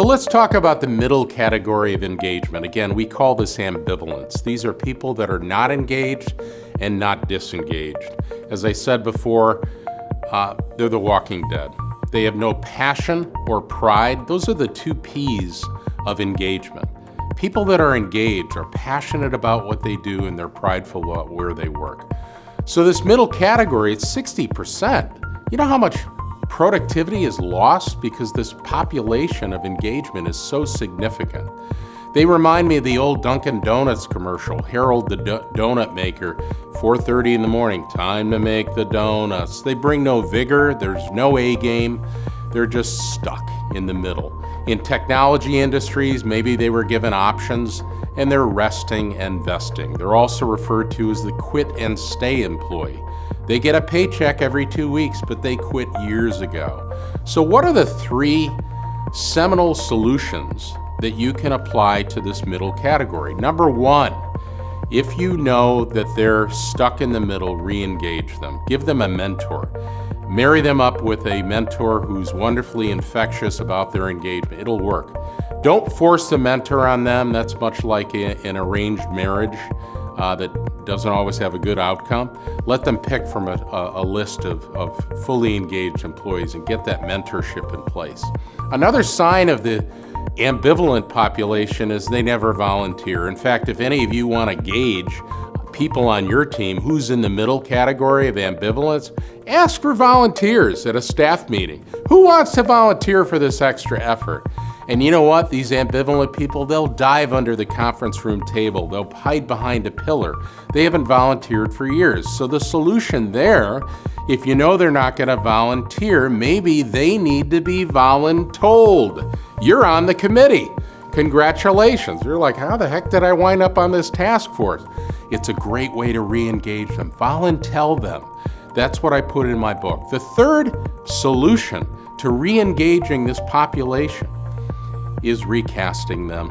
So let's talk about the middle category of engagement. Again, we call this ambivalence. These are people that are not engaged and not disengaged. As I said before, they're the walking dead. They have no passion or pride. Those are the two P's of engagement. People that are engaged are passionate about what they do and they're prideful about where they work. So this middle category, it's 60%. You know how much productivity is lost because this population of engagement is so significant? They remind me of the old Dunkin' Donuts commercial, Harold the donut maker, 4:30 in the morning, time to make the donuts. They bring no vigor, there's no A game, they're just stuck in the middle. In technology industries, maybe they were given options and they're resting and vesting. They're also referred to as the quit and stay employee. They get a paycheck every 2 weeks, but they quit years ago. So what are the three seminal solutions that you can apply to this middle category? Number one, if you know that they're stuck in the middle, re-engage them. Give them a mentor. Marry them up with a mentor who's wonderfully infectious about their engagement. It'll work. Don't force the mentor on them. That's much like an arranged marriage that doesn't always have a good outcome. Let them pick from a list of fully engaged employees and get that mentorship in place. Another sign of the ambivalent population is they never volunteer. In fact, if any of you want to gauge people on your team who's in the middle category of ambivalence, ask for volunteers at a staff meeting. Who wants to volunteer for this extra effort? And you know what? These ambivalent people, they'll dive under the conference room table. They'll hide behind a pillar. They haven't volunteered for years. So the solution there, if you know they're not going to volunteer, maybe they need to be voluntold. You're on the committee. Congratulations. You're like, how the heck did I wind up on this task force? It's a great way to re-engage them. Voluntel them. That's what I put in my book. The third solution to re-engaging this population is recasting them.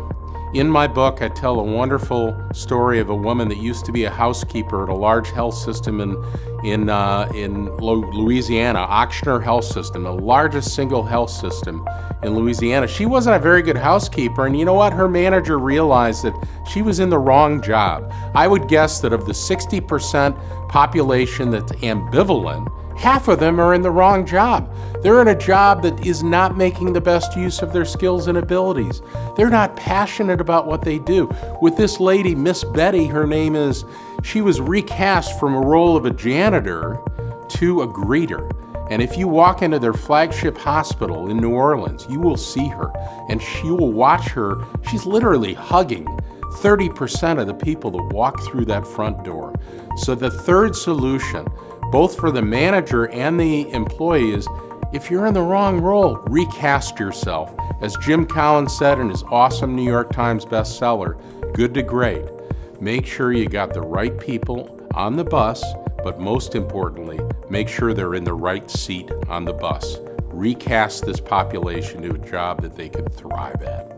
In my book, I tell a wonderful story of a woman that used to be a housekeeper at a large health system in Louisiana, Ochsner Health System, the largest single health system in Louisiana. She wasn't a very good housekeeper, and you know what? Her manager realized that she was in the wrong job. I would guess that of the 60% population that's ambivalent, half of them are in the wrong job. They're in a job that is not making the best use of their skills and abilities. They're not passionate about what they do. With this lady, Miss Betty, her name is, she was recast from a role of a janitor to a greeter. And if you walk into their flagship hospital in New Orleans, you will see her and you will watch her. She's literally hugging 30% of the people that walk through that front door. So the third solution, both for the manager and the employee, is if you're in the wrong role, recast yourself. As Jim Collins said in his awesome New York Times bestseller, Good to Great, make sure you got the right people on the bus, but most importantly, make sure they're in the right seat on the bus. Recast this population to a job that they could thrive at.